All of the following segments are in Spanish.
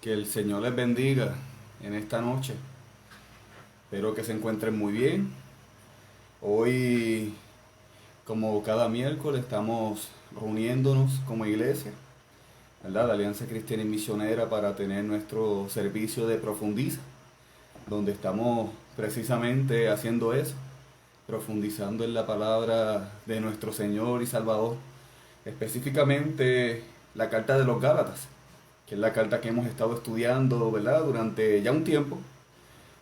Que el Señor les bendiga en esta noche. Espero que se encuentren muy bien. Hoy, como cada miércoles, estamos reuniéndonos como iglesia, ¿verdad? La Alianza Cristiana y Misionera, para tener nuestro servicio de Profundiza, donde estamos precisamente haciendo eso, profundizando en la palabra de nuestro Señor y Salvador, específicamente la carta de los Gálatas, que es la carta que hemos estado estudiando, ¿verdad?, durante ya un tiempo,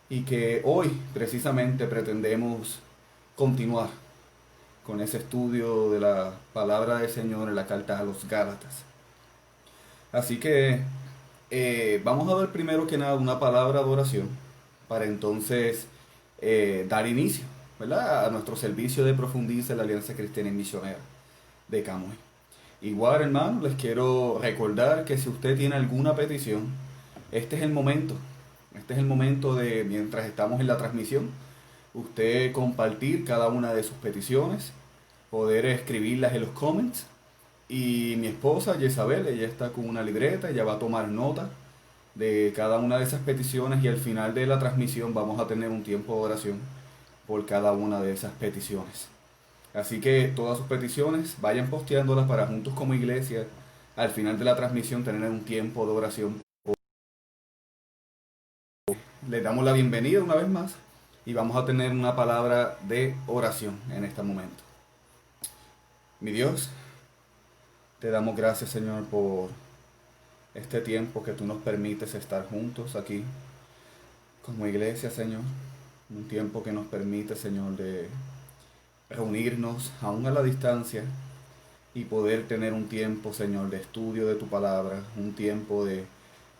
y que hoy precisamente pretendemos continuar con ese estudio de la palabra del Señor en la carta a los Gálatas. Así que vamos a dar primero que nada una palabra de oración para entonces dar inicio, ¿verdad?, a nuestro servicio de Profundiza en la Alianza Cristiana y Misionera de Camuy. Igual, hermano, les quiero recordar que si usted tiene alguna petición, este es el momento. Este es el momento de, mientras estamos en la transmisión, usted compartir cada una de sus peticiones, poder escribirlas en los comments. Y mi esposa, Jezabel, ella está con una libreta, ella va a tomar nota de cada una de esas peticiones, y al final de la transmisión vamos a tener un tiempo de oración por cada una de esas peticiones. Así que todas sus peticiones vayan posteándolas para juntos como iglesia al final de la transmisión tener un tiempo de oración. Les damos la bienvenida una vez más y vamos a tener una palabra de oración en este momento. Mi Dios, te damos gracias, Señor, por este tiempo que tú nos permites estar juntos aquí como iglesia, Señor. Un tiempo que nos permite, Señor, de reunirnos aún a la distancia y poder tener un tiempo, Señor, de estudio de tu palabra, un tiempo de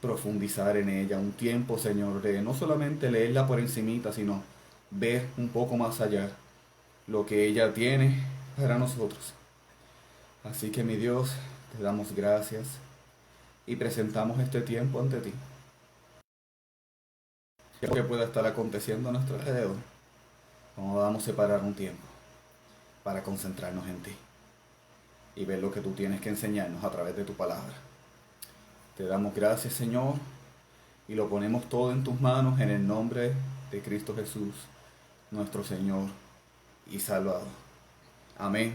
profundizar en ella, un tiempo, Señor, de no solamente leerla por encimita, sino ver un poco más allá lo que ella tiene para nosotros. Así que, mi Dios, te damos gracias y presentamos este tiempo ante ti. Que pueda estar aconteciendo a nuestro alrededor, como vamos a separar un tiempo para concentrarnos en ti y ver lo que tú tienes que enseñarnos a través de tu palabra. Te damos gracias, Señor, y lo ponemos todo en tus manos en el nombre de Cristo Jesús, nuestro Señor y Salvador. Amén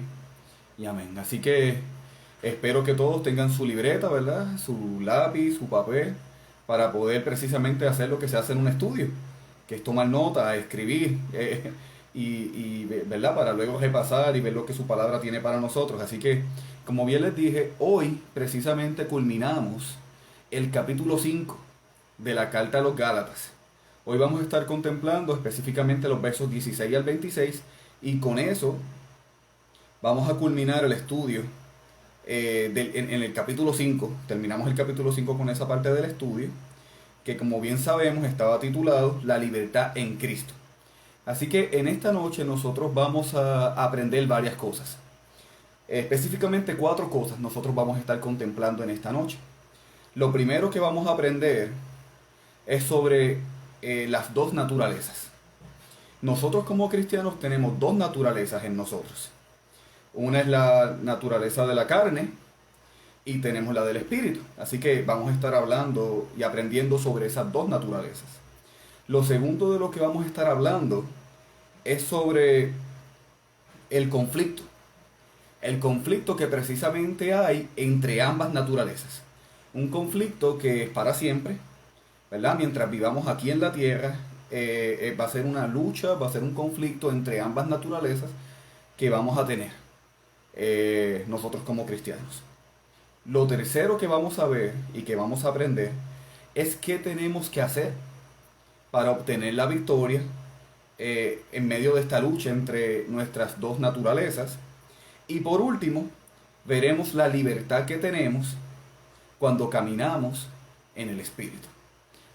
y amén. Así que espero que todos tengan su libreta, ¿verdad?, su lápiz, su papel, para poder precisamente hacer lo que se hace en un estudio, que es tomar nota, escribir, ¿verdad?, para luego repasar y ver lo que su palabra tiene para nosotros. Así que, como bien les dije, hoy precisamente culminamos el capítulo 5 de la carta a los Gálatas. Hoy vamos a estar contemplando específicamente los versos 16 al 26, y con eso vamos a culminar el estudio en el capítulo 5. Terminamos el capítulo 5 con esa parte del estudio, que como bien sabemos estaba titulado La libertad en Cristo. Así que en esta noche nosotros vamos a aprender varias cosas. Específicamente 4 cosas nosotros vamos a estar contemplando en esta noche. Lo primero que vamos a aprender es sobre las dos naturalezas. Nosotros como cristianos tenemos dos naturalezas en nosotros. Una es la naturaleza de la carne y tenemos la del espíritu. Así que vamos a estar hablando y aprendiendo sobre esas dos naturalezas. Lo segundo de lo que vamos a estar hablando es sobre el conflicto. El conflicto que precisamente hay entre ambas naturalezas. Un conflicto que es para siempre, ¿verdad? Mientras vivamos aquí en la tierra, va a ser una lucha, va a ser un conflicto entre ambas naturalezas que vamos a tener nosotros como cristianos. Lo tercero que vamos a ver y que vamos a aprender es qué tenemos que hacer para obtener la victoria en medio de esta lucha entre nuestras dos naturalezas. Y por último, veremos la libertad que tenemos cuando caminamos en el Espíritu.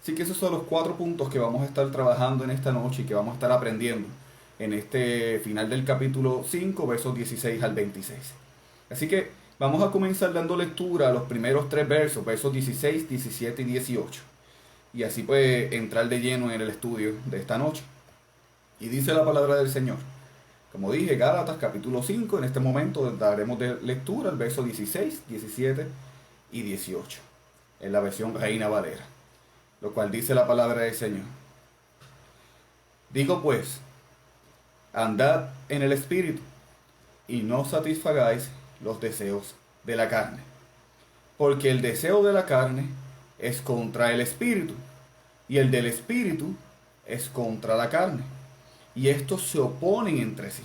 Así que esos son los 4 puntos que vamos a estar trabajando en esta noche y que vamos a estar aprendiendo en este final del capítulo 5, versos 16 al 26. Así que vamos a comenzar dando lectura a los primeros 3 versos, versos 16, 17 y 18. Y así pues entrar de lleno en el estudio de esta noche. Y dice la palabra del Señor. Como dije, Gálatas capítulo 5, en este momento daremos de lectura el verso 16, 17 y 18, en la versión Reina Valera. lo cual dice la palabra del Señor. Digo pues, andad en el Espíritu, y no satisfagáis los deseos de la carne. Porque el deseo de la carne es contra el Espíritu, y el del Espíritu es contra la carne. Y estos se oponen entre sí,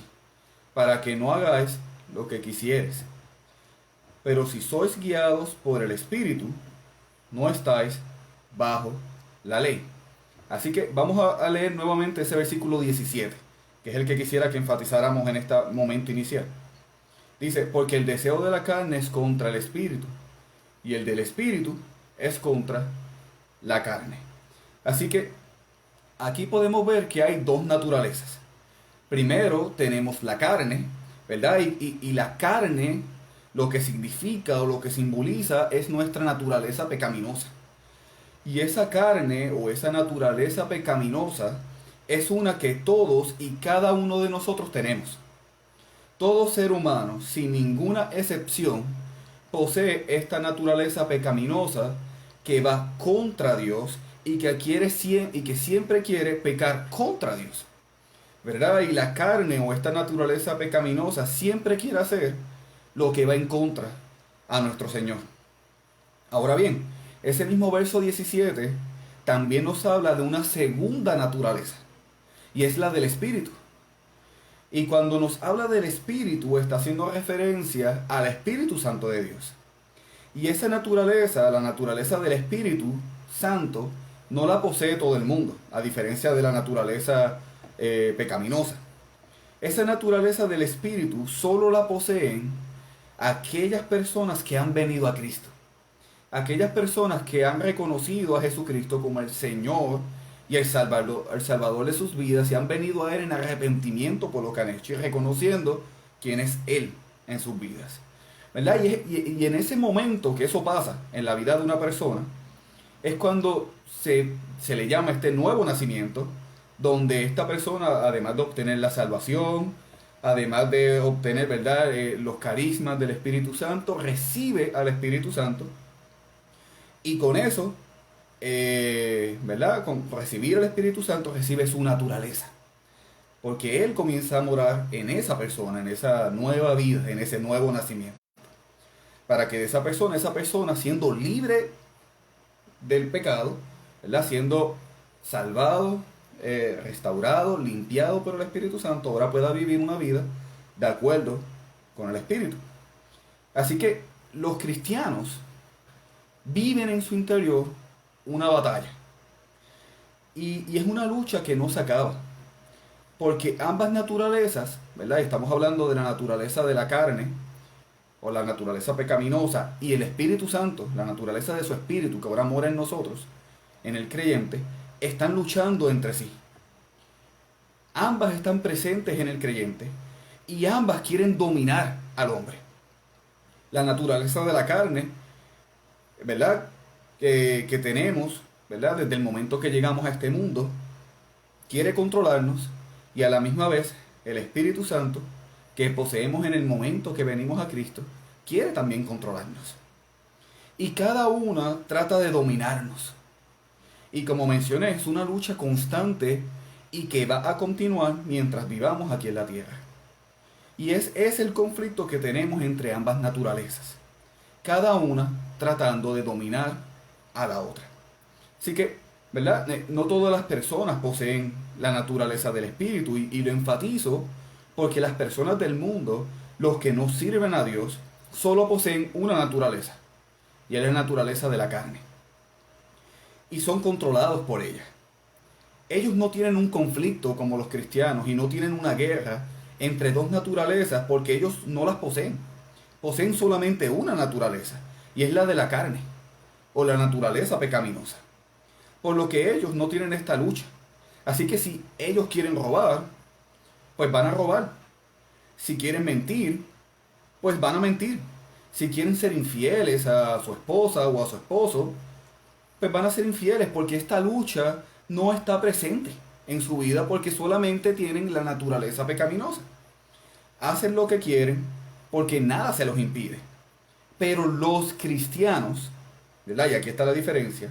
para que no hagáis lo que quisieres. Pero si sois guiados por el Espíritu, no estáis bajo la ley. Así que vamos a leer nuevamente ese versículo 17, que es el que quisiera que enfatizáramos en este momento inicial. Dice, porque el deseo de la carne es contra el Espíritu, y el del Espíritu es contra la carne. Así que aquí podemos ver que hay dos naturalezas. Primero tenemos la carne, ¿verdad? Y la carne, lo que significa o lo que simboliza es nuestra naturaleza pecaminosa. Y esa carne o esa naturaleza pecaminosa es una que todos y cada uno de nosotros tenemos. Todo ser humano, sin ninguna excepción, posee esta naturaleza pecaminosa que va contra Dios y que siempre quiere pecar contra Dios, ¿verdad? Y la carne o esta naturaleza pecaminosa siempre quiere hacer lo que va en contra a nuestro Señor. Ahora bien, ese mismo verso 17 también nos habla de una segunda naturaleza, y es la del Espíritu. Y cuando nos habla del Espíritu, está haciendo referencia al Espíritu Santo de Dios. Y esa naturaleza, la naturaleza del Espíritu Santo, no la posee todo el mundo, a diferencia de la naturaleza pecaminosa. Esa naturaleza del Espíritu solo la poseen aquellas personas que han venido a Cristo. Aquellas personas que han reconocido a Jesucristo como el Señor y el Salvador de sus vidas, y han venido a Él en arrepentimiento por lo que han hecho y reconociendo quién es Él en sus vidas, ¿verdad? Y en ese momento que eso pasa en la vida de una persona, es cuando se le llama este nuevo nacimiento, donde esta persona, además de obtener la salvación, además de obtener, ¿verdad?, los carismas del Espíritu Santo, recibe al Espíritu Santo, y con eso, ¿verdad?, con recibir el Espíritu Santo, recibe su naturaleza, porque Él comienza a morar en esa persona, en esa nueva vida, en ese nuevo nacimiento, para que esa persona siendo libre del pecado, ¿verdad?, siendo salvado, restaurado, limpiado por el Espíritu Santo, ahora pueda vivir una vida de acuerdo con el Espíritu. Así que los cristianos viven en su interior una batalla, y es una lucha que no se acaba, porque ambas naturalezas, ¿verdad?, estamos hablando de la naturaleza de la carne o la naturaleza pecaminosa, y el Espíritu Santo, la naturaleza de su Espíritu que ahora mora en nosotros, en el creyente, están luchando entre sí. Ambas están presentes en el creyente y ambas quieren dominar al hombre. La naturaleza de la carne, ¿verdad?, que tenemos, ¿verdad?, desde el momento que llegamos a este mundo, quiere controlarnos, y a la misma vez el Espíritu Santo, que poseemos en el momento que venimos a Cristo, quiere también controlarnos. Y cada una trata de dominarnos. Y como mencioné, es una lucha constante y que va a continuar mientras vivamos aquí en la tierra. Y es el conflicto que tenemos entre ambas naturalezas, cada una tratando de dominar a la otra. Así que, ¿verdad?, no todas las personas poseen la naturaleza del Espíritu, y lo enfatizo porque las personas del mundo, los que no sirven a Dios, solo poseen una naturaleza, y es la naturaleza de la carne, y son controlados por ella. Ellos no tienen un conflicto como los cristianos, y no tienen una guerra entre dos naturalezas, porque ellos no las poseen. Poseen solamente una naturaleza, y es la de la carne, o la naturaleza pecaminosa. Por lo que ellos no tienen esta lucha. Así que si ellos quieren robar, pues van a robar. Si quieren mentir, pues van a mentir. Si quieren ser infieles a su esposa o a su esposo, pues van a ser infieles, porque esta lucha no está presente en su vida, porque solamente tienen la naturaleza pecaminosa. Hacen lo que quieren porque nada se los impide. Pero los cristianos, ¿verdad?, y aquí está la diferencia,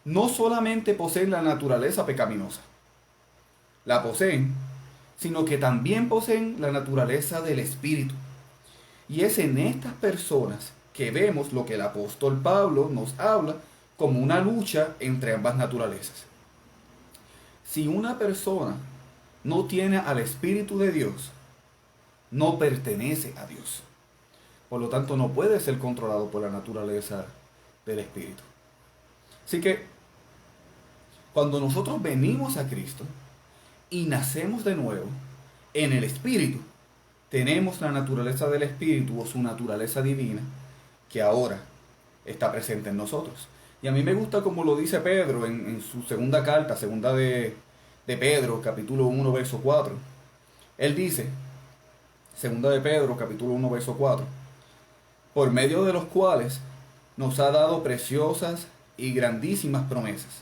no solamente poseen la naturaleza pecaminosa, la poseen, sino que también poseen la naturaleza del Espíritu. Y es en estas personas que vemos lo que el apóstol Pablo nos habla como una lucha entre ambas naturalezas. Si una persona no tiene al Espíritu de Dios, no pertenece a Dios. Por lo tanto, no puede ser controlado por la naturaleza del Espíritu. Así que, cuando nosotros venimos a Cristo y nacemos de nuevo en el Espíritu, tenemos la naturaleza del Espíritu o su naturaleza divina que ahora está presente en nosotros. Y a mí me gusta como lo dice Pedro en su segunda carta, segunda de Pedro, capítulo 1, verso 4. Él dice, segunda de Pedro, capítulo 1, verso 4, por medio de los cuales nos ha dado preciosas y grandísimas promesas,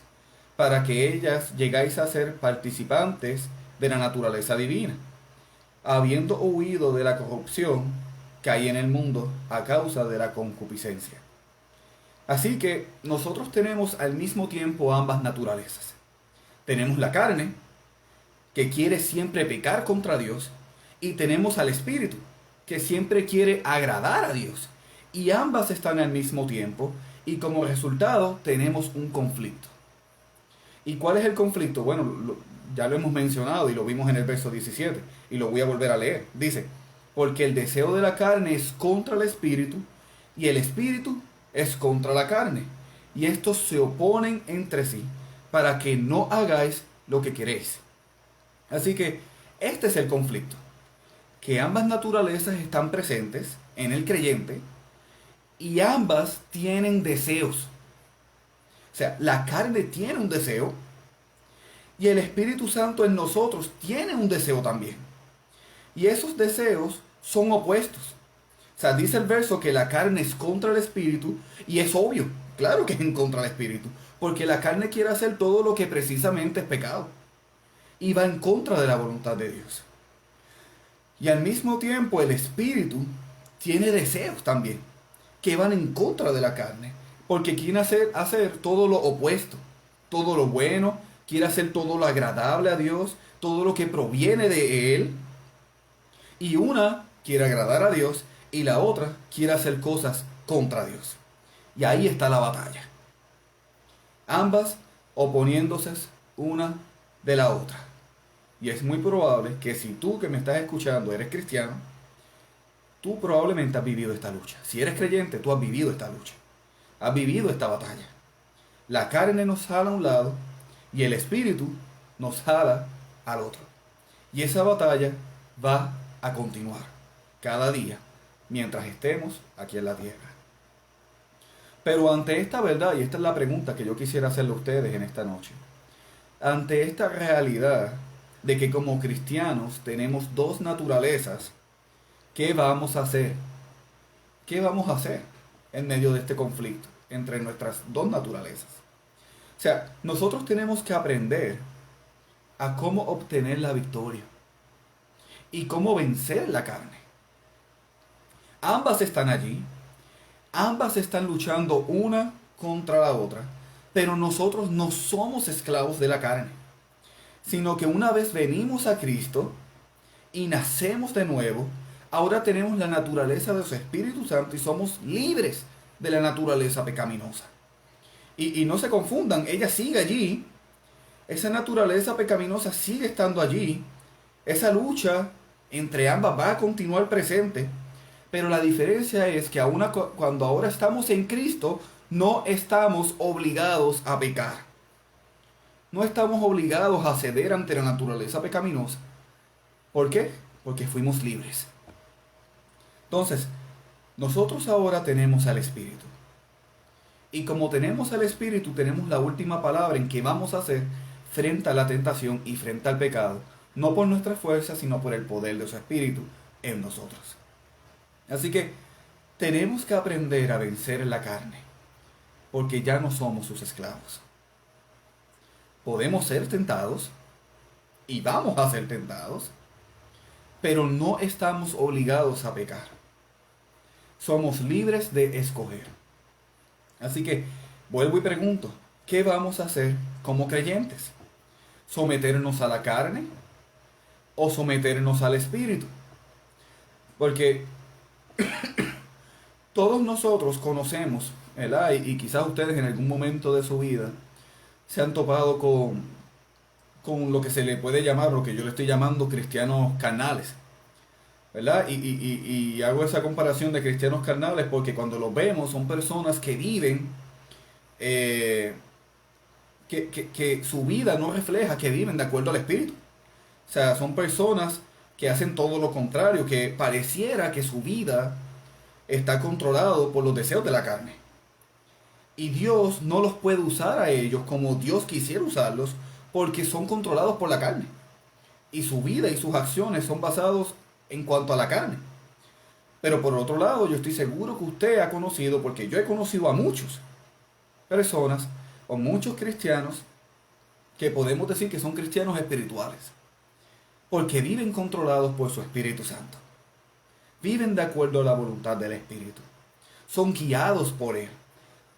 para que ellas llegáis a ser participantes de la naturaleza divina, habiendo huido de la corrupción que hay en el mundo a causa de la concupiscencia. Así que nosotros tenemos al mismo tiempo ambas naturalezas. Tenemos la carne, que quiere siempre pecar contra Dios, y tenemos al Espíritu, que siempre quiere agradar a Dios. Y ambas están al mismo tiempo, y como resultado tenemos un conflicto. ¿Y cuál es el conflicto? Bueno, ya lo hemos mencionado y lo vimos en el verso 17, y lo voy a volver a leer. Dice, porque el deseo de la carne es contra el Espíritu, y el Espíritu es contra la carne, y estos se oponen entre sí, para que no hagáis lo que queréis. Así que este es el conflicto, que ambas naturalezas están presentes en el creyente, y ambas tienen deseos. O sea, la carne tiene un deseo, y el Espíritu Santo en nosotros tiene un deseo también. Y esos deseos son opuestos. O sea, dice el verso que la carne es contra el Espíritu, y es obvio, claro que es en contra del Espíritu, porque la carne quiere hacer todo lo que precisamente es pecado, y va en contra de la voluntad de Dios. Y al mismo tiempo el Espíritu tiene deseos también, que van en contra de la carne, porque quiere hacer todo lo opuesto, todo lo bueno, quiere hacer todo lo agradable a Dios, todo lo que proviene de Él, y una quiere agradar a Dios, y la otra quiere hacer cosas contra Dios. Y ahí está la batalla. Ambas oponiéndose una de la otra. Y es muy probable que si tú que me estás escuchando eres cristiano, tú probablemente has vivido esta lucha. Si eres creyente, tú has vivido esta lucha. Has vivido esta batalla. La carne nos jala a un lado y el Espíritu nos jala al otro. Y esa batalla va a continuar cada día mientras estemos aquí en la tierra. Pero ante esta verdad, y esta es la pregunta que yo quisiera hacerle a ustedes en esta noche, ante esta realidad de que como cristianos tenemos dos naturalezas, ¿qué vamos a hacer? ¿Qué vamos a hacer en medio de este conflicto entre nuestras dos naturalezas? O sea, nosotros tenemos que aprender a cómo obtener la victoria y cómo vencer la carne. Ambas están allí, ambas están luchando una contra la otra, pero nosotros no somos esclavos de la carne, sino que una vez venimos a Cristo y nacemos de nuevo, ahora tenemos la naturaleza de su Espíritu Santo y somos libres de la naturaleza pecaminosa. Y no se confundan, ella sigue allí, esa naturaleza pecaminosa sigue estando allí, esa lucha entre ambas va a continuar presente, pero la diferencia es que cuando ahora estamos en Cristo, no estamos obligados a pecar. No estamos obligados a ceder ante la naturaleza pecaminosa. ¿Por qué? Porque fuimos libres. Entonces, nosotros ahora tenemos al Espíritu. Y como tenemos al Espíritu, tenemos la última palabra en qué vamos a hacer frente a la tentación y frente al pecado. No por nuestra fuerza, sino por el poder de su Espíritu en nosotros. Así que tenemos que aprender a vencer la carne, porque ya no somos sus esclavos. Podemos ser tentados, y vamos a ser tentados, pero no estamos obligados a pecar. Somos libres de escoger. Así que vuelvo y pregunto, ¿qué vamos a hacer como creyentes? ¿Someternos a la carne o someternos al Espíritu? Porque todos nosotros conocemos, ¿verdad? Y quizás ustedes en algún momento de su vida se han topado con lo que se le puede llamar, lo que yo le estoy llamando cristianos carnales, ¿verdad? Y hago esa comparación de cristianos carnales porque cuando los vemos son personas que viven, eh, que su vida no refleja que viven de acuerdo al Espíritu. O sea, son personas que hacen todo lo contrario, que pareciera que su vida está controlado por los deseos de la carne. Y Dios no los puede usar a ellos como Dios quisiera usarlos porque son controlados por la carne. Y su vida y sus acciones son basados en cuanto a la carne. Pero por otro lado, yo estoy seguro que usted ha conocido, porque yo he conocido a muchas personas o muchos cristianos que podemos decir que son cristianos espirituales. Porque viven controlados por su Espíritu Santo. Viven de acuerdo a la voluntad del Espíritu. Son guiados por Él.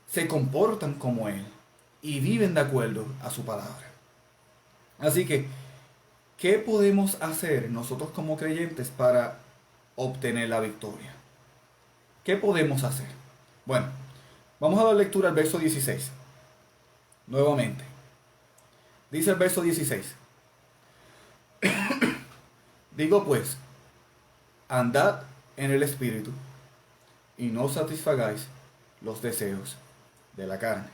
Se comportan como Él. Y viven de acuerdo a su palabra. Así que, ¿qué podemos hacer nosotros como creyentes para obtener la victoria? ¿Qué podemos hacer? Bueno, vamos a dar lectura al verso 16. Nuevamente. Dice el verso 16. Digo pues, andad en el Espíritu y no satisfagáis los deseos de la carne.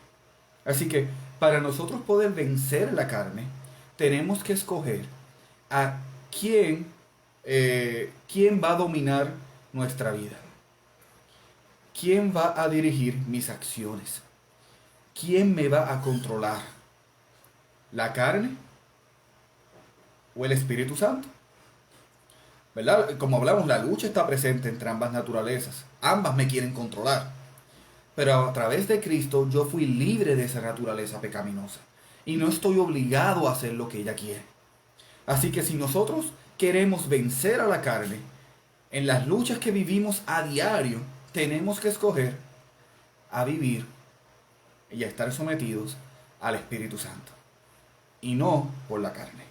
Así que para nosotros poder vencer la carne, tenemos que escoger a quién va a dominar nuestra vida. ¿Quién va a dirigir mis acciones? ¿Quién me va a controlar? ¿La carne o el Espíritu Santo? ¿Verdad? Como hablamos, la lucha está presente entre ambas naturalezas. Ambas me quieren controlar. Pero a través de Cristo yo fui libre de esa naturaleza pecaminosa. Y no estoy obligado a hacer lo que ella quiere. Así que si nosotros queremos vencer a la carne, en las luchas que vivimos a diario, tenemos que escoger a vivir y a estar sometidos al Espíritu Santo. Y no por la carne.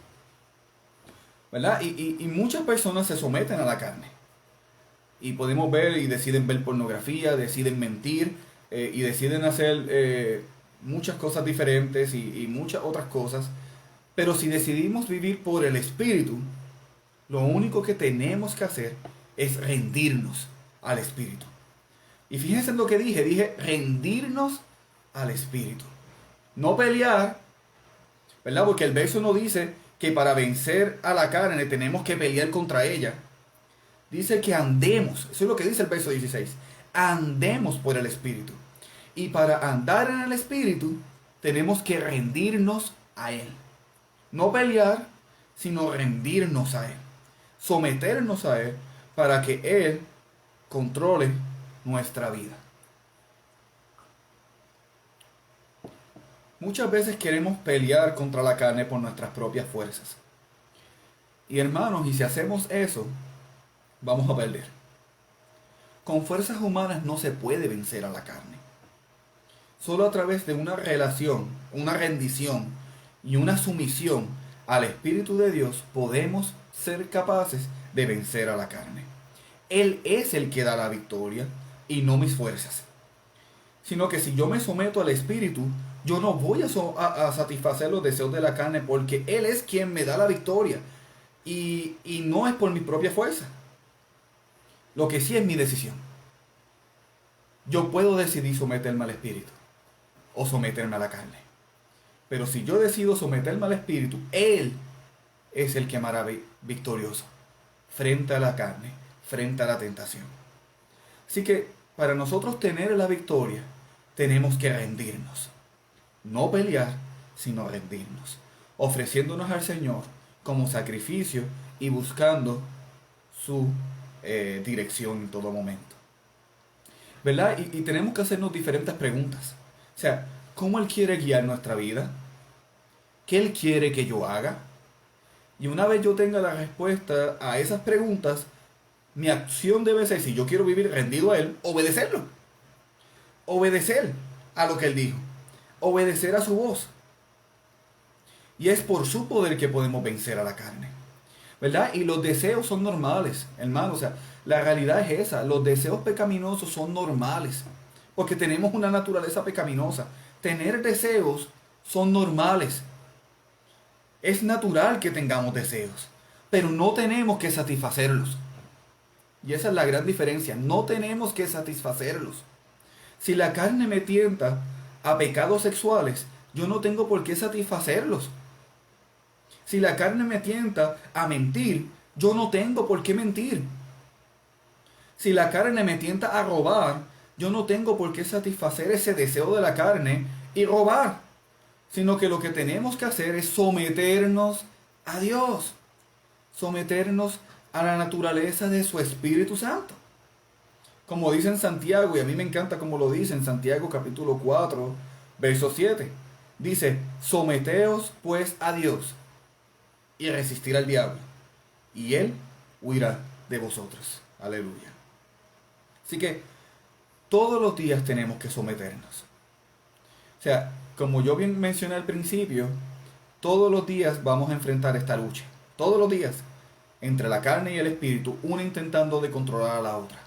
¿Verdad? Y muchas personas se someten a la carne. Y podemos ver y deciden ver pornografía, deciden mentir y deciden hacer muchas cosas diferentes y muchas otras cosas. Pero si decidimos vivir por el Espíritu, lo único que tenemos que hacer es rendirnos al Espíritu. Y fíjense en lo que dije rendirnos al Espíritu. No pelear, ¿verdad? Porque el verso no dice que para vencer a la carne tenemos que pelear contra ella. Dice que andemos, eso es lo que dice el verso 16, andemos por el Espíritu. Y para andar en el Espíritu tenemos que rendirnos a Él. No pelear, sino rendirnos a Él. Someternos a Él para que Él controle nuestra vida. Muchas veces queremos pelear contra la carne por nuestras propias fuerzas. Y hermanos, y si hacemos eso, vamos a perder. Con fuerzas humanas no se puede vencer a la carne. Solo a través de una relación, una rendición y una sumisión al Espíritu de Dios podemos ser capaces de vencer a la carne. Él es el que da la victoria y no mis fuerzas. Sino que si yo me someto al Espíritu, yo no voy a satisfacer los deseos de la carne porque Él es quien me da la victoria. Y no es por mi propia fuerza. Lo que sí es mi decisión. Yo puedo decidir someterme al Espíritu o someterme a la carne. Pero si yo decido someterme al Espíritu, Él es el que me hará victorioso frente a la carne, frente a la tentación. Así que para nosotros tener la victoria, tenemos que rendirnos. No pelear, sino rendirnos. Ofreciéndonos al Señor como sacrificio y buscando su dirección en todo momento. ¿Verdad? Y tenemos que hacernos diferentes preguntas. O sea, ¿cómo Él quiere guiar nuestra vida? ¿Qué Él quiere que yo haga? Y una vez yo tenga la respuesta a esas preguntas, mi acción debe ser, si yo quiero vivir rendido a Él, obedecerlo. Obedecer a lo que Él dijo. obedecer a su voz. Y es por su poder que podemos vencer a la carne, ¿verdad? Y los deseos son normales, hermano. O sea, la realidad es esa. Los deseos pecaminosos son normales, porque tenemos una naturaleza pecaminosa. Tener deseos son normales. Es natural que tengamos deseos, pero no tenemos que satisfacerlos. Y esa es la gran diferencia. No tenemos que satisfacerlos. Si la carne me tienta a pecados sexuales, yo no tengo por qué satisfacerlos. Si la carne me tienta a mentir, yo no tengo por qué mentir. Si la carne me tienta a robar, yo no tengo por qué satisfacer ese deseo de la carne y robar. Sino que lo que tenemos que hacer es someternos a Dios. Someternos a la naturaleza de su Espíritu Santo. Como dice en Santiago, y a mí me encanta como lo dice en Santiago capítulo 4, verso 7. Dice, someteos pues a Dios y resistir al diablo, y él huirá de vosotros. Aleluya. Así que todos los días tenemos que someternos. O sea, como yo bien mencioné al principio, todos los días vamos a enfrentar esta lucha. Todos los días, entre la carne y el espíritu, una intentando de controlar a la otra.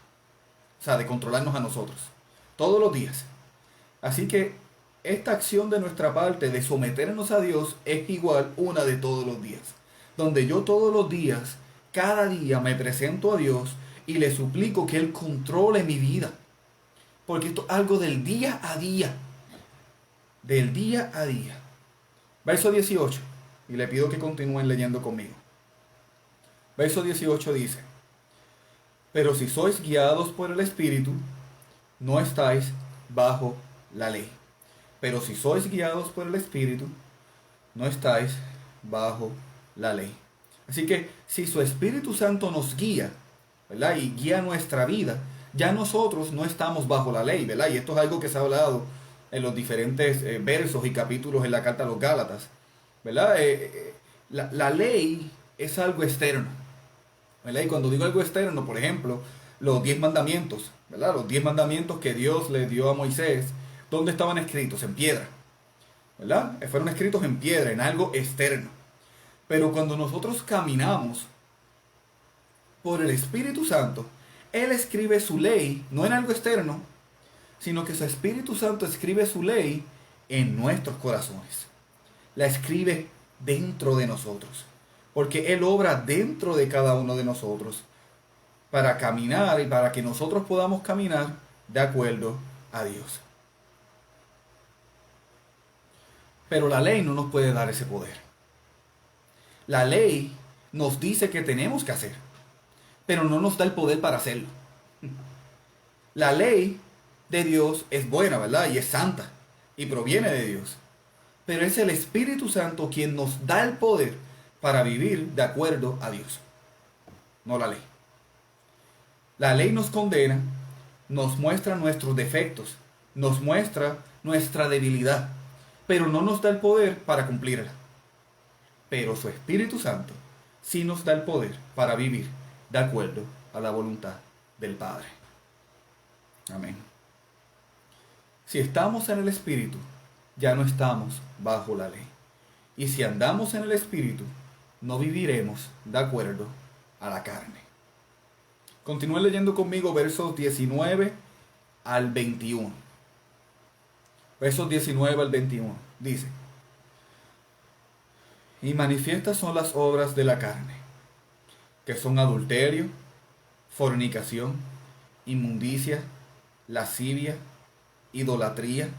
O sea, de controlarnos a nosotros. Todos los días. Así que esta acción de nuestra parte de someternos a Dios es igual una de todos los días. Donde yo todos los días, cada día me presento a Dios y le suplico que Él controle mi vida. Porque esto es algo del día a día. Del día a día. Verso 18. Y le pido que continúen leyendo conmigo. Verso 18 dice, pero si sois guiados por el Espíritu, no estáis bajo la ley. Pero si sois guiados por el Espíritu, no estáis bajo la ley. Así que si su Espíritu Santo nos guía, ¿verdad? Y guía nuestra vida, ya nosotros no estamos bajo la ley, ¿verdad? Y esto es algo que se ha hablado en los diferentes versos y capítulos en la carta a los Gálatas, ¿verdad? La ley es algo externo, ¿verdad? Y cuando digo algo externo, por ejemplo, los 10 mandamientos, ¿verdad? Los 10 mandamientos que Dios le dio a Moisés, ¿dónde estaban escritos? En piedra, ¿verdad? Fueron escritos en piedra, en algo externo. Pero cuando nosotros caminamos por el Espíritu Santo, Él escribe su ley, no en algo externo, sino que su Espíritu Santo escribe su ley en nuestros corazones. La escribe dentro de nosotros, porque Él obra dentro de cada uno de nosotros para caminar y para que nosotros podamos caminar de acuerdo a Dios. Pero la ley no nos puede dar ese poder. La ley nos dice que tenemos que hacer, pero no nos da el poder para hacerlo. La ley de Dios es buena, ¿verdad? Y es santa, y proviene de Dios. Pero es el Espíritu Santo quien nos da el poder para vivir de acuerdo a Dios, no la ley. La ley nos condena, nos muestra nuestros defectos, nos muestra nuestra debilidad, pero no nos da el poder para cumplirla. Pero su Espíritu Santo sí nos da el poder para vivir de acuerdo a la voluntad del Padre. Amén. Si estamos en el Espíritu, ya no estamos bajo la ley. Y si andamos en el Espíritu, no viviremos de acuerdo a la carne. Continúen leyendo conmigo versos 19 al 21. Versos 19 al 21. Dice, y manifiestas son las obras de la carne, que son adulterio, fornicación, inmundicia, lascivia, idolatría,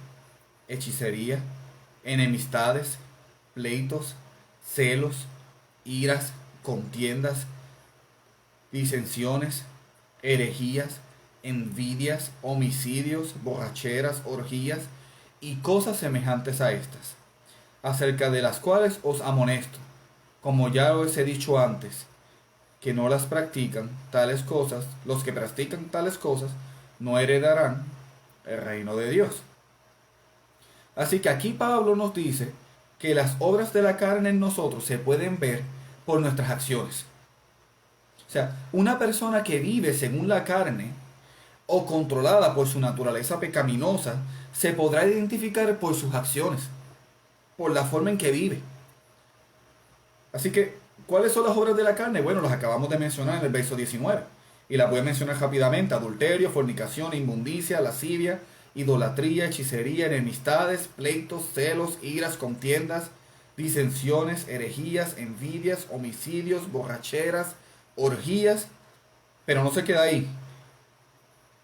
hechicería, enemistades, pleitos, celos, iras, contiendas, disensiones, herejías, envidias, homicidios, borracheras, orgías y cosas semejantes a estas, acerca de las cuales os amonesto, como ya os he dicho antes, que no las practican tales cosas, los que practican tales cosas no heredarán el reino de Dios. Así que aquí Pablo nos dice que las obras de la carne en nosotros se pueden ver por nuestras acciones. O sea, una persona que vive según la carne o controlada por su naturaleza pecaminosa, se podrá identificar por sus acciones, por la forma en que vive. Así que, ¿cuáles son las obras de la carne? Bueno, las acabamos de mencionar en el verso 19. Y las voy a mencionar rápidamente: adulterio, fornicación, inmundicia, lascivia, idolatría, hechicería, enemistades, pleitos, celos, iras, contiendas, disensiones, herejías, envidias, homicidios, borracheras, orgías. Pero no se queda ahí.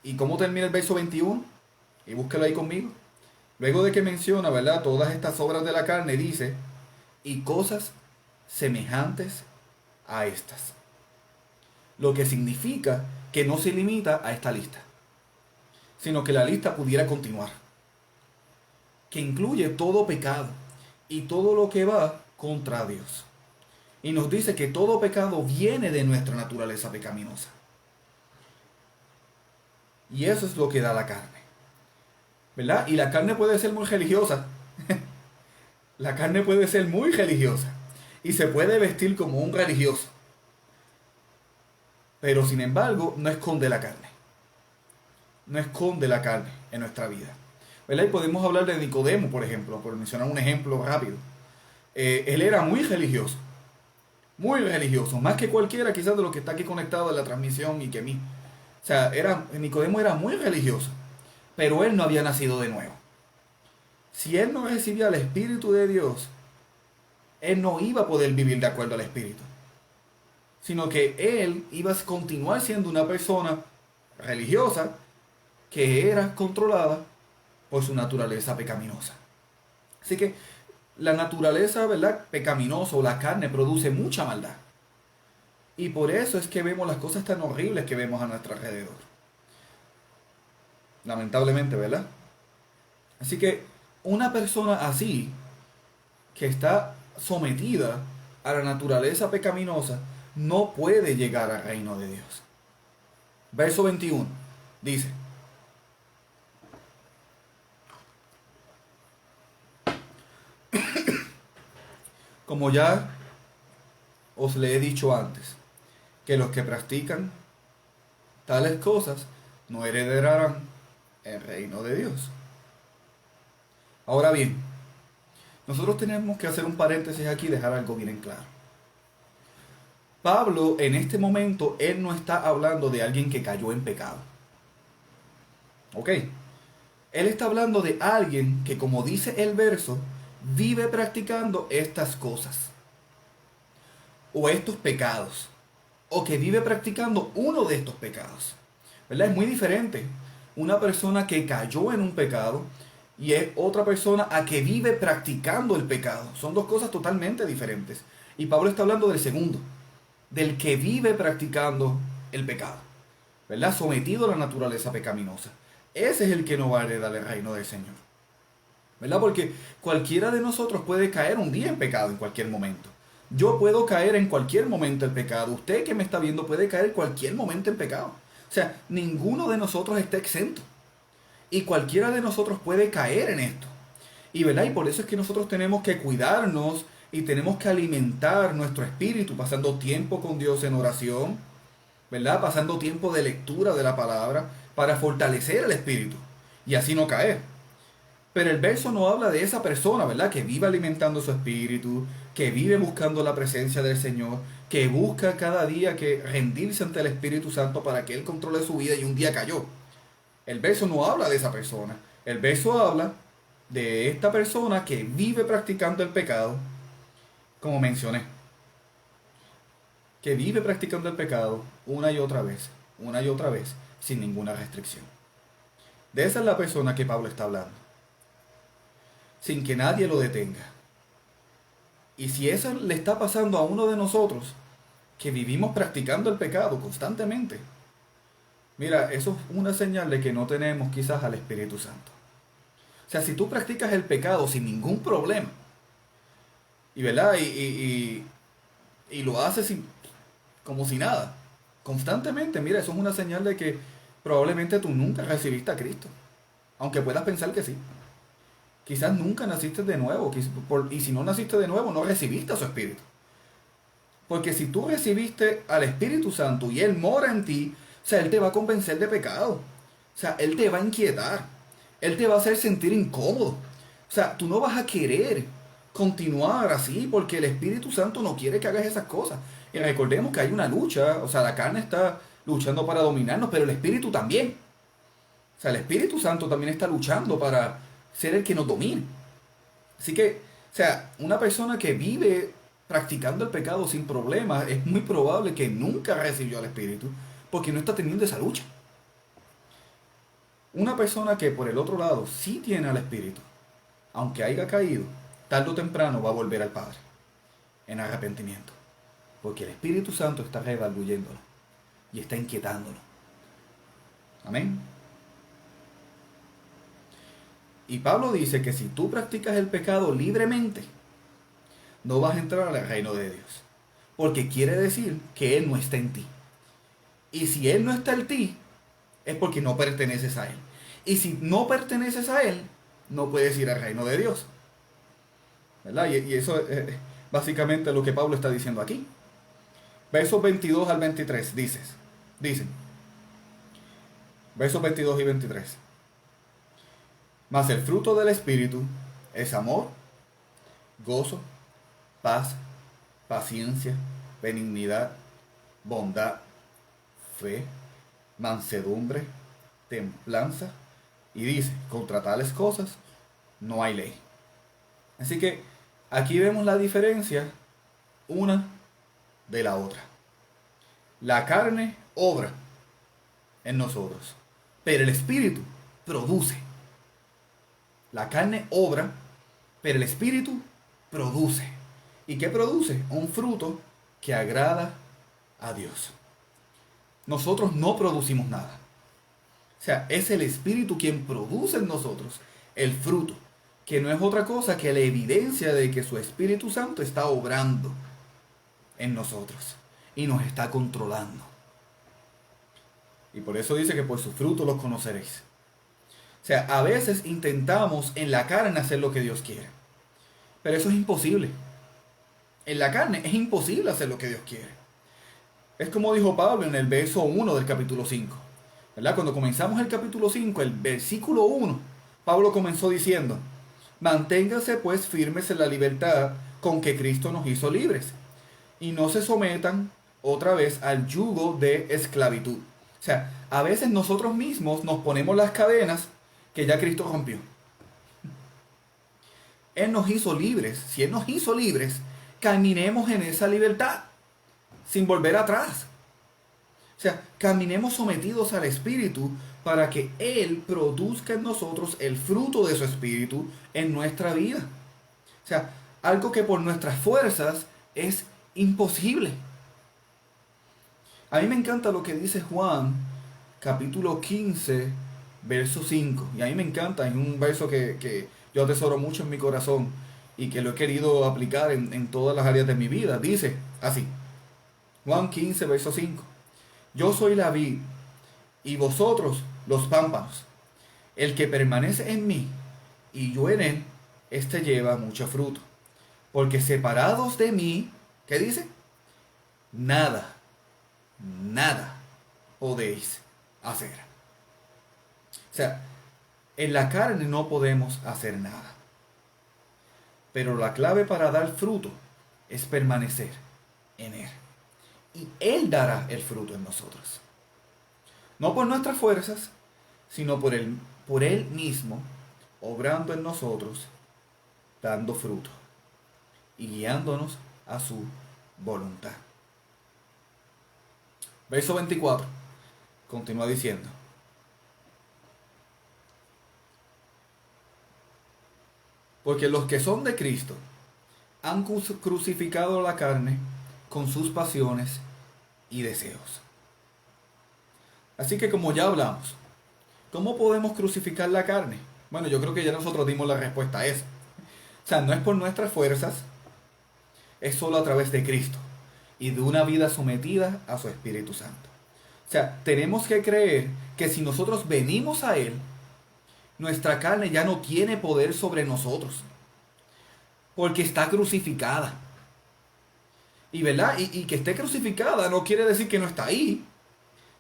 ¿Y cómo termina el verso 21? Y búsquelo ahí conmigo. Luego de que menciona, ¿verdad?, todas estas obras de la carne, dice: y cosas semejantes a estas. Lo que significa que no se limita a esta lista, sino que la lista pudiera continuar, que incluye todo pecado y todo lo que va contra Dios. Y nos dice que todo pecado viene de nuestra naturaleza pecaminosa. Y eso es lo que da la carne, ¿verdad? Y la carne puede ser muy religiosa. La carne puede ser muy religiosa y se puede vestir como un religioso, pero sin embargo no esconde la carne. No esconde la carne en nuestra vida, ¿verdad? Y podemos hablar de Nicodemo, por ejemplo, por mencionar un ejemplo rápido. Él era muy religioso, más que cualquiera quizás de los que está aquí conectado en la transmisión y que mí. O sea, Nicodemo era muy religioso, pero él no había nacido de nuevo. Si él no recibía el Espíritu de Dios, él no iba a poder vivir de acuerdo al Espíritu, sino que él iba a continuar siendo una persona religiosa que era controlada por su naturaleza pecaminosa. Así que la naturaleza, ¿verdad?, pecaminosa o la carne produce mucha maldad. Y por eso es que vemos las cosas tan horribles que vemos a nuestro alrededor. Lamentablemente, ¿verdad? Así que una persona así, que está sometida a la naturaleza pecaminosa, no puede llegar al reino de Dios. Verso 21 dice: como ya os le he dicho antes, que los que practican tales cosas no heredarán el reino de Dios. Ahora bien, nosotros tenemos que hacer un paréntesis aquí y dejar algo bien en claro. Pablo, en este momento, él no está hablando de alguien que cayó en pecado. ¿Ok? Él está hablando de alguien que, como dice el verso, vive practicando estas cosas, o estos pecados, o que vive practicando uno de estos pecados, ¿verdad? Es muy diferente una persona que cayó en un pecado y es otra persona a que vive practicando el pecado. Son dos cosas totalmente diferentes. Y Pablo está hablando del segundo, del que vive practicando el pecado, ¿verdad?, sometido a la naturaleza pecaminosa. Ese es el que no va a heredar el reino del Señor, ¿verdad? Porque cualquiera de nosotros puede caer un día en pecado en cualquier momento. Yo puedo caer en cualquier momento en pecado. Usted que me está viendo puede caer en cualquier momento en pecado. O sea, ninguno de nosotros está exento. Y cualquiera de nosotros puede caer en esto. Y, ¿verdad?, y por eso es que nosotros tenemos que cuidarnos y tenemos que alimentar nuestro espíritu, pasando tiempo con Dios en oración, ¿verdad?, pasando tiempo de lectura de la palabra para fortalecer el espíritu y así no caer. Pero el verso no habla de esa persona, ¿verdad?, que vive alimentando su espíritu, que vive buscando la presencia del Señor, que busca cada día que rendirse ante el Espíritu Santo para que Él controle su vida y un día cayó. El verso no habla de esa persona. El verso habla de esta persona que vive practicando el pecado, como mencioné. Que vive practicando el pecado una y otra vez, sin ninguna restricción. De esa es la persona que Pablo está hablando, sin que nadie lo detenga. Y si eso le está pasando a uno de nosotros, que vivimos practicando el pecado constantemente, mira, eso es una señal de que no tenemos quizás al Espíritu Santo. O sea, si tú practicas el pecado sin ningún problema, y ¿verdad? Y lo haces como si nada, constantemente, mira, eso es una señal de que probablemente tú nunca recibiste a Cristo. Aunque puedas pensar que sí. Quizás nunca naciste de nuevo. Y si no naciste de nuevo, no recibiste a su Espíritu. Porque si tú recibiste al Espíritu Santo y Él mora en ti, o sea, Él te va a convencer de pecado. O sea, Él te va a inquietar. Él te va a hacer sentir incómodo. O sea, tú no vas a querer continuar así porque el Espíritu Santo no quiere que hagas esas cosas. Y recordemos que hay una lucha. O sea, la carne está luchando para dominarnos, pero el Espíritu también. O sea, el Espíritu Santo también está luchando para ser el que nos domine. Así que, o sea, una persona que vive practicando el pecado sin problemas, es muy probable que nunca recibió al Espíritu porque no está teniendo esa lucha. Una persona que por el otro lado sí tiene al Espíritu, aunque haya caído, tarde o temprano va a volver al Padre en arrepentimiento. Porque el Espíritu Santo está redarguyéndolo y está inquietándolo. Amén. Y Pablo dice que si tú practicas el pecado libremente, no vas a entrar al reino de Dios. Porque quiere decir que Él no está en ti. Y si Él no está en ti, es porque no perteneces a Él. Y si no perteneces a Él, no puedes ir al reino de Dios. ¿Verdad? Y eso es básicamente lo que Pablo está diciendo aquí. Versos 22 al 23 dicen, versos 22 y 23. Mas el fruto del Espíritu es amor, gozo, paz, paciencia, benignidad, bondad, fe, mansedumbre, templanza. Y dice, contra tales cosas no hay ley. Así que aquí vemos la diferencia una de la otra. La carne obra en nosotros, pero el Espíritu produce. La carne obra, pero el Espíritu produce. ¿Y qué produce? Un fruto que agrada a Dios. Nosotros no producimos nada. O sea, es el Espíritu quien produce en nosotros el fruto, que no es otra cosa que la evidencia de que su Espíritu Santo está obrando en nosotros y nos está controlando. Y por eso dice que por sus frutos los conoceréis. O sea, a veces intentamos en la carne hacer lo que Dios quiere, pero eso es imposible. En la carne es imposible hacer lo que Dios quiere. Es como dijo Pablo en el verso 1 del capítulo 5. ¿Verdad? Cuando comenzamos el capítulo 5, el versículo 1, Pablo comenzó diciendo, manténganse pues firmes en la libertad con que Cristo nos hizo libres, y no se sometan otra vez al yugo de esclavitud. O sea, a veces nosotros mismos nos ponemos las cadenas que ya Cristo rompió. Él nos hizo libres. Si Él nos hizo libres, caminemos en esa libertad, sin volver atrás. O sea, caminemos sometidos al Espíritu para que Él produzca en nosotros el fruto de su Espíritu en nuestra vida. O sea, algo que por nuestras fuerzas es imposible. A mí me encanta lo que dice Juan, capítulo 15, verso 5. Y a mí me encanta, es un verso que yo atesoro mucho en mi corazón y que lo he querido aplicar en todas las áreas de mi vida. Dice así, Juan 15, verso 5. Yo soy la vid y vosotros los pámpanos. El que permanece en mí y yo en él, éste lleva mucho fruto. Porque separados de mí, ¿qué dice? Nada podéis hacer. O sea, en la carne no podemos hacer nada. Pero la clave para dar fruto es permanecer en Él. Y Él dará el fruto en nosotros. No por nuestras fuerzas, sino por Él mismo, obrando en nosotros, dando fruto y guiándonos a su voluntad. Verso 24. Continúa diciendo. Porque los que son de Cristo han crucificado la carne con sus pasiones y deseos. Así que como ya hablamos, ¿cómo podemos crucificar la carne? Bueno, yo creo que ya nosotros dimos la respuesta a eso. O sea, no es por nuestras fuerzas, es solo a través de Cristo y de una vida sometida a su Espíritu Santo. O sea, tenemos que creer que si nosotros venimos a Él, nuestra carne ya no tiene poder sobre nosotros, porque está crucificada. Y ¿verdad? Y que esté crucificada no quiere decir que no está ahí.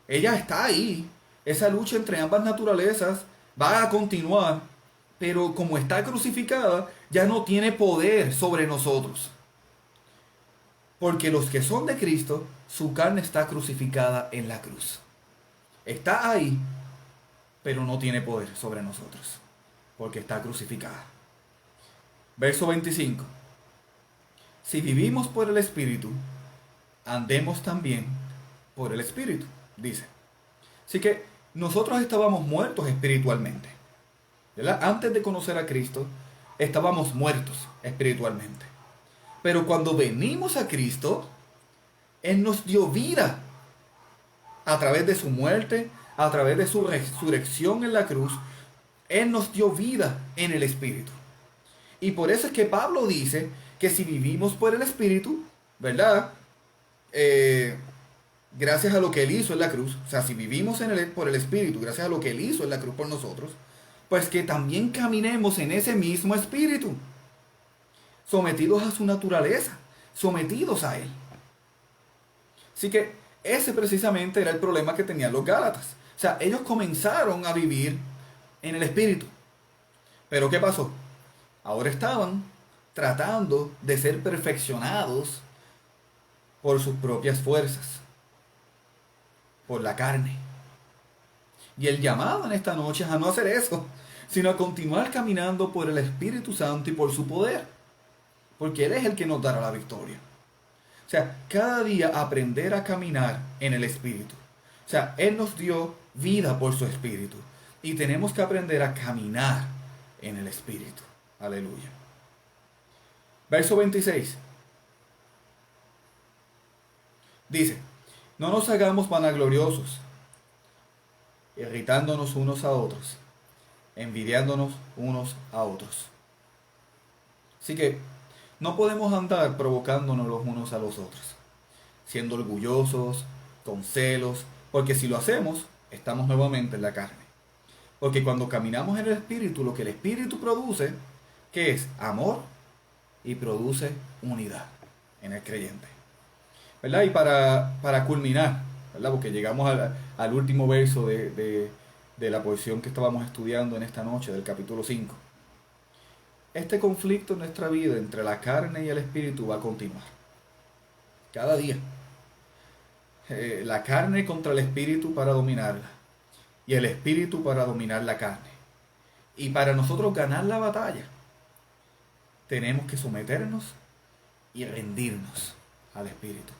Ella está ahí, Esa lucha entre ambas naturalezas va a continuar, pero como está crucificada, ya no tiene poder sobre nosotros. Porque los que son de Cristo, su carne está crucificada en la cruz. Está ahí, pero no tiene poder sobre nosotros, porque está crucificada. Verso 25. Si vivimos por el Espíritu, andemos también por el Espíritu, dice. Así que nosotros estábamos muertos espiritualmente, ¿verdad? Antes de conocer a Cristo, estábamos muertos espiritualmente. Pero cuando venimos a Cristo, Él nos dio vida a través de su muerte, a través de su resurrección en la cruz. Él nos dio vida en el Espíritu. Y por eso es que Pablo dice que si vivimos por el Espíritu, ¿verdad? Gracias a lo que Él hizo en la cruz, o sea, si vivimos por el Espíritu, gracias a lo que Él hizo en la cruz por nosotros, pues que también caminemos en ese mismo Espíritu, sometidos a su naturaleza, sometidos a Él. Así que ese precisamente era el problema que tenían los Gálatas. O sea, ellos comenzaron a vivir en el Espíritu. Pero ¿qué pasó? Ahora estaban tratando de ser perfeccionados por sus propias fuerzas, por la carne. Y el llamado en esta noche es a no hacer eso, sino a continuar caminando por el Espíritu Santo y por su poder, porque Él es el que nos dará la victoria. O sea, cada día aprender a caminar en el Espíritu. O sea, Él nos dio vida por su Espíritu y tenemos que aprender a caminar en el Espíritu. Aleluya. Verso 26. Dice, no nos hagamos vanagloriosos, irritándonos unos a otros, envidiándonos unos a otros. Así que no podemos andar provocándonos los unos a los otros, siendo orgullosos, con celos, porque si lo hacemos, estamos nuevamente en la carne. Porque cuando caminamos en el Espíritu, lo que el Espíritu produce, que es amor, y produce unidad en el creyente. ¿Verdad? Y para culminar, ¿verdad? Porque llegamos al último verso de la porción que estábamos estudiando en esta noche, del capítulo 5. Este conflicto en nuestra vida entre la carne y el Espíritu va a continuar. Cada día. La carne contra el Espíritu para dominarla. Y el Espíritu para dominar la carne. Y para nosotros ganar la batalla, tenemos que someternos y rendirnos al Espíritu.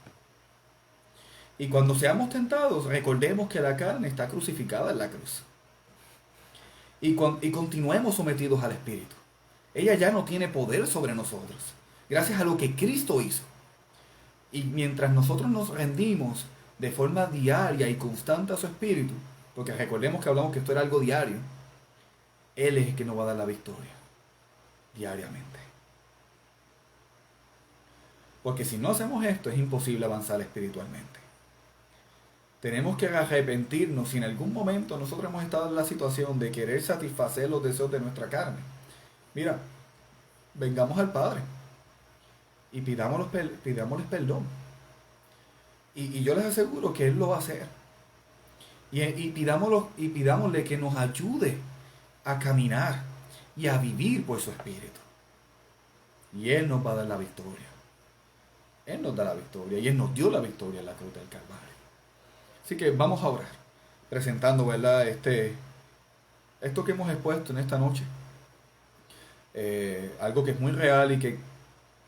Y cuando seamos tentados, recordemos que la carne está crucificada en la cruz. Y continuemos sometidos al Espíritu. Ella ya no tiene poder sobre nosotros, gracias a lo que Cristo hizo. Y mientras nosotros nos rendimos de forma diaria y constante a su Espíritu, porque recordemos que hablamos que esto era algo diario, Él es el que nos va a dar la victoria, diariamente. Porque si no hacemos esto, es imposible avanzar espiritualmente. Tenemos que arrepentirnos si en algún momento nosotros hemos estado en la situación de querer satisfacer los deseos de nuestra carne. Mira, vengamos al Padre y pidámosles perdón. Y yo les aseguro que Él lo va a hacer. Y pidámosle que nos ayude a caminar y a vivir por su Espíritu. Y Él nos va a dar la victoria. Él nos da la victoria y Él nos dio la victoria en la cruz del Calvario. Así que vamos a orar, presentando, ¿verdad? Esto que hemos expuesto en esta noche. Algo que es muy real y que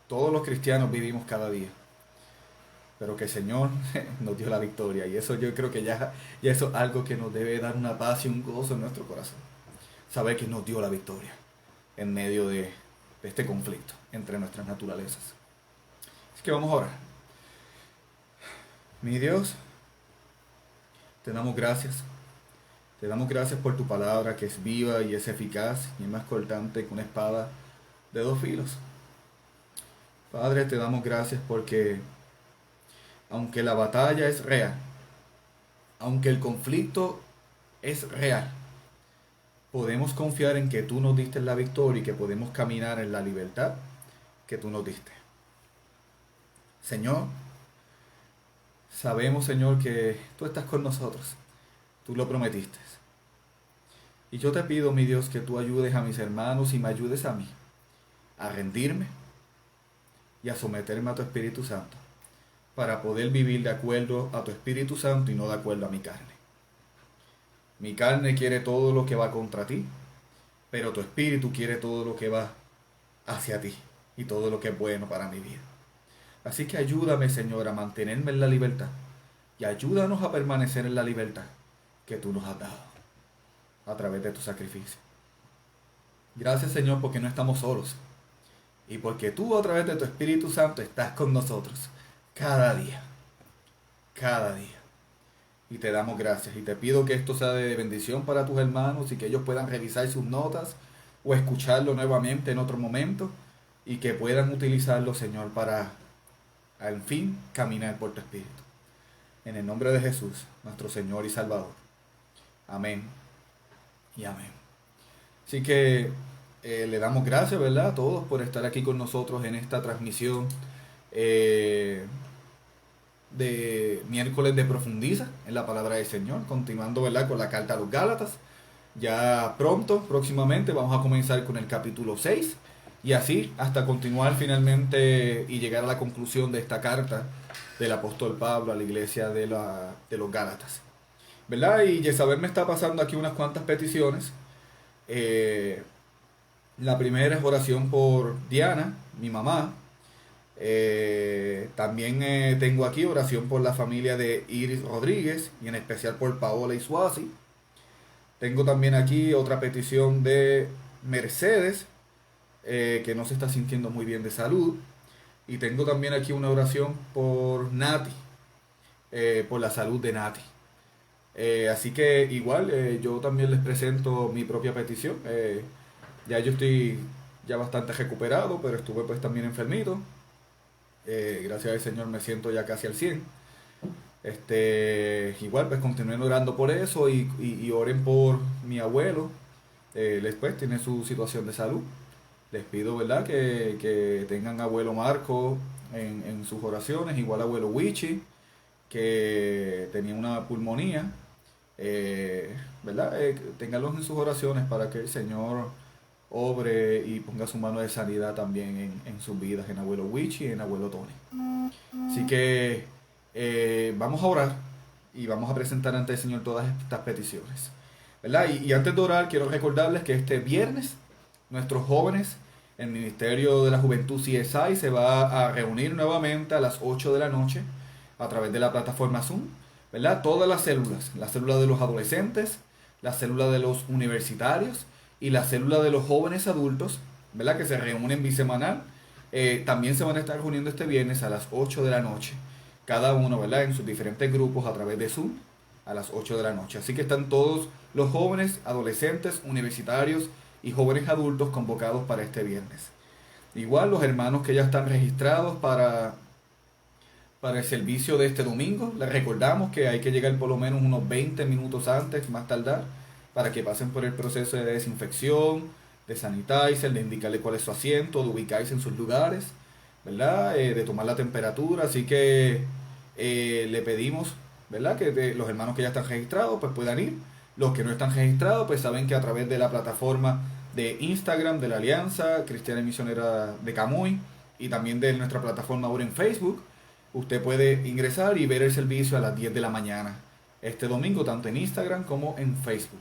todos los cristianos vivimos cada día. Pero que el Señor nos dio la victoria. Y eso yo creo que ya eso es algo que nos debe dar una paz y un gozo en nuestro corazón. Saber que nos dio la victoria en medio de este conflicto entre nuestras naturalezas. Así que vamos a orar. Mi Dios, te damos gracias. Te damos gracias por tu palabra que es viva y es eficaz y es más cortante que una espada de dos filos. Padre, te damos gracias porque aunque la batalla es real, aunque el conflicto es real, podemos confiar en que tú nos diste la victoria y que podemos caminar en la libertad que tú nos diste. Señor, sabemos, Señor, que tú estás con nosotros. Tú lo prometiste. Y yo te pido, mi Dios, que tú ayudes a mis hermanos y me ayudes a mí a rendirme y a someterme a tu Espíritu Santo para poder vivir de acuerdo a tu Espíritu Santo y no de acuerdo a mi carne. Mi carne quiere todo lo que va contra ti, pero tu Espíritu quiere todo lo que va hacia ti y todo lo que es bueno para mi vida. Así que ayúdame, Señor, a mantenerme en la libertad y ayúdanos a permanecer en la libertad que tú nos has dado a través de tu sacrificio. Gracias, Señor, porque no estamos solos y porque tú a través de tu Espíritu Santo estás con nosotros cada día, cada día. Y te damos gracias y te pido que esto sea de bendición para tus hermanos y que ellos puedan revisar sus notas o escucharlo nuevamente en otro momento y que puedan utilizarlo, Señor, para al fin caminar por tu Espíritu. En el nombre de Jesús, nuestro Señor y Salvador. Amén y amén. Así que le damos gracias, ¿verdad?, a todos por estar aquí con nosotros en esta transmisión de miércoles de Profundiza en la palabra del Señor, continuando, ¿verdad?, con la carta a los Gálatas. Ya pronto, próximamente, vamos a comenzar con el capítulo 6 y así hasta continuar finalmente y llegar a la conclusión de esta carta del apóstol Pablo a la iglesia de los Gálatas, ¿verdad? Y Jezabel me está pasando aquí unas cuantas peticiones. La primera es oración por Diana, mi mamá. También tengo aquí oración por la familia de Iris Rodríguez y en especial por Paola y Suasi. Tengo también aquí otra petición de Mercedes, que no se está sintiendo muy bien de salud. Y tengo también aquí una oración por Nati, por la salud de Nati. Así que igual yo también les presento mi propia petición. Ya yo estoy ya bastante recuperado, pero estuve pues también enfermito. Gracias al Señor me siento ya casi al 100. Igual pues continúen orando por eso y oren por mi abuelo. Después tiene su situación de salud. Les pido, ¿verdad?, que tengan abuelo Marco en sus oraciones, igual abuelo Wichi, que tenía una pulmonía, ¿verdad? Ténganlos en sus oraciones para que el Señor obre y ponga su mano de sanidad también en sus vidas, en abuelo Wichi y en abuelo Tony. Así que vamos a orar y vamos a presentar ante el Señor todas estas peticiones, ¿verdad? Y antes de orar, quiero recordarles que este viernes nuestros jóvenes, el Ministerio de la Juventud CSI, se va a reunir nuevamente a las 8 de la noche a través de la plataforma Zoom, ¿verdad? Todas las células, la célula de los adolescentes, la célula de los universitarios y la célula de los jóvenes adultos, ¿verdad?, que se reúnen bisemanal, también se van a estar reuniendo este viernes a las 8 de la noche, cada uno, ¿verdad?, en sus diferentes grupos a través de Zoom a las 8 de la noche. Así que están todos los jóvenes, adolescentes, universitarios y jóvenes adultos convocados para este viernes. Igual los hermanos que ya están registrados para el servicio de este domingo, les recordamos que hay que llegar por lo menos unos 20 minutos antes, más tardar, para que pasen por el proceso de desinfección, de sanitizer, de indicarle cuál es su asiento, de ubicarse en sus lugares, ¿verdad? De tomar la temperatura. Así que le pedimos, ¿verdad?, que los hermanos que ya están registrados pues puedan ir. Los que no están registrados pues saben que a través de la plataforma de Instagram de la Alianza Cristiana y Misionera de Camuy y también de nuestra plataforma ahora en Facebook, usted puede ingresar y ver el servicio a las 10 de la mañana este domingo, tanto en Instagram como en Facebook.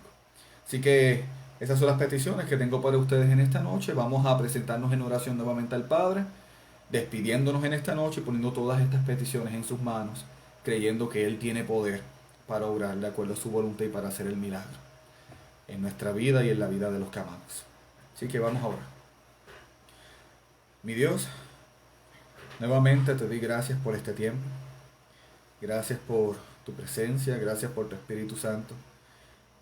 Así que esas son las peticiones que tengo para ustedes en esta noche. Vamos a presentarnos en oración nuevamente al Padre, despidiéndonos en esta noche, poniendo todas estas peticiones en sus manos, creyendo que Él tiene poder para obrar de acuerdo a su voluntad y para hacer el milagro en nuestra vida y en la vida de los que amamos. Así que vamos a orar. Mi Dios, nuevamente te doy gracias por este tiempo. Gracias por tu presencia, gracias por tu Espíritu Santo.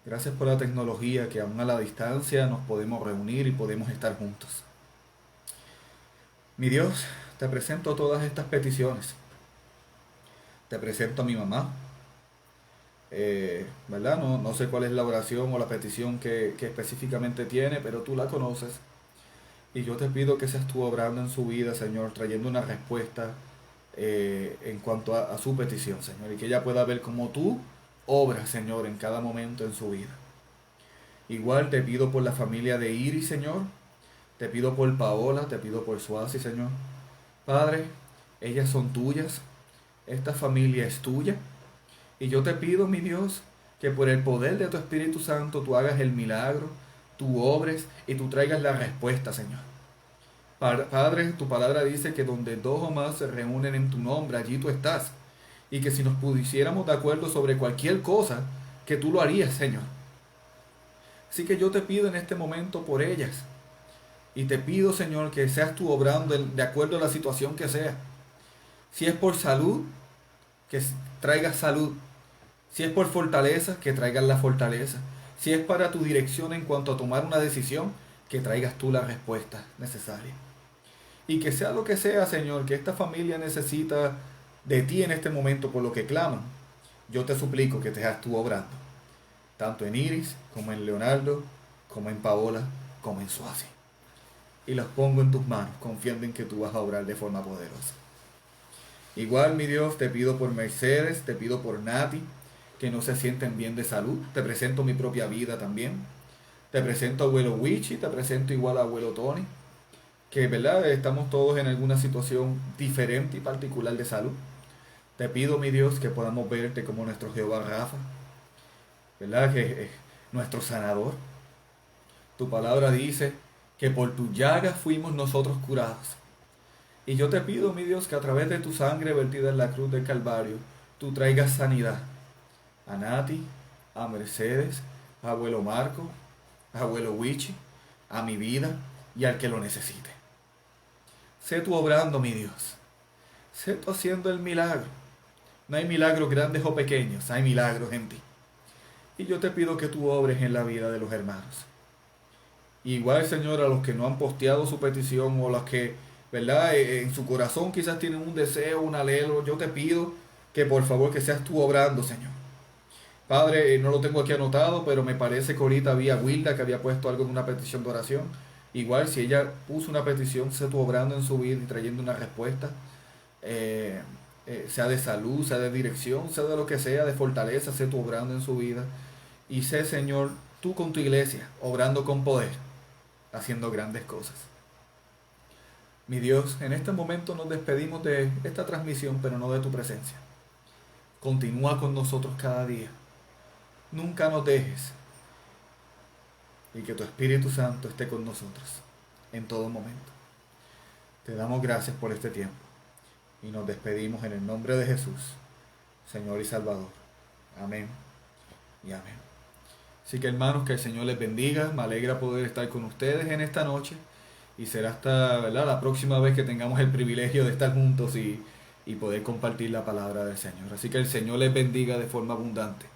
Gracias por la tecnología que aún a la distancia nos podemos reunir y podemos estar juntos. Mi Dios, te presento todas estas peticiones. Te presento a mi mamá. ¿Verdad? No sé cuál es la oración o la petición que específicamente tiene, pero tú la conoces. Y yo te pido que seas tú obrando en su vida, Señor, trayendo una respuesta en cuanto a su petición, Señor, y que ella pueda ver cómo tú obra, Señor, en cada momento en su vida. Igual te pido por la familia de Iris, Señor. Te pido por Paola, te pido por Suasi, Señor. Padre, ellas son tuyas. Esta familia es tuya. Y yo te pido, mi Dios, que por el poder de tu Espíritu Santo tú hagas el milagro, tú obres y tú traigas la respuesta, Señor. Padre, tu palabra dice que donde dos o más se reúnen en tu nombre, allí tú estás. Y que si nos pusiéramos de acuerdo sobre cualquier cosa, que tú lo harías, Señor. Así que yo te pido en este momento por ellas. Y te pido, Señor, que seas tú obrando de acuerdo a la situación que sea. Si es por salud, que traigas salud. Si es por fortaleza, que traigas la fortaleza. Si es para tu dirección en cuanto a tomar una decisión, que traigas tú la respuesta necesaria. Y que sea lo que sea, Señor, que esta familia necesita de ti en este momento por lo que claman. Yo te suplico que te seas tú obrando. Tanto en Iris, como en Leonardo, como en Paola, como en Suasi. Y los pongo en tus manos, confiando en que tú vas a obrar de forma poderosa. Igual, mi Dios, te pido por Mercedes, te pido por Nati, que no se sienten bien de salud. Te presento mi propia vida también. Te presento a abuelo Wichi, te presento igual a abuelo Tony, que verdad estamos todos en alguna situación diferente y particular de salud. Te pido, mi Dios, que podamos verte como nuestro Jehová Rafa, verdad que es nuestro sanador. Tu palabra dice que por tu llaga fuimos nosotros curados. Y yo te pido, mi Dios, que a través de tu sangre vertida en la cruz del Calvario, tú traigas sanidad a Nati, a Mercedes, a abuelo Marco, a abuelo Wichi, a mi vida y al que lo necesite. Sé tú obrando, mi Dios. Sé tú haciendo el milagro. No hay milagros grandes o pequeños, hay milagros en ti. Y yo te pido que tú obres en la vida de los hermanos. Igual, Señor, a los que no han posteado su petición o los que, ¿verdad? En su corazón quizás tienen un deseo, un anhelo, yo te pido que por favor que seas tú obrando, Señor. Padre, no lo tengo aquí anotado, pero me parece que ahorita había Wilda que había puesto algo en una petición de oración. Igual, si ella puso una petición, sé tú obrando en su vida y trayendo una respuesta, sea de salud, sea de dirección, sea de lo que sea, de fortaleza, sé tú obrando en su vida. Y sé, Señor, tú con tu iglesia, obrando con poder, haciendo grandes cosas. Mi Dios, en este momento nos despedimos de esta transmisión, pero no de tu presencia. Continúa con nosotros cada día. Nunca nos dejes. Y que tu Espíritu Santo esté con nosotros en todo momento. Te damos gracias por este tiempo. Y nos despedimos en el nombre de Jesús, Señor y Salvador. Amén y amén. Así que hermanos, que el Señor les bendiga. Me alegra poder estar con ustedes en esta noche. Y será hasta, ¿verdad?, la próxima vez que tengamos el privilegio de estar juntos y poder compartir la palabra del Señor. Así que el Señor les bendiga de forma abundante.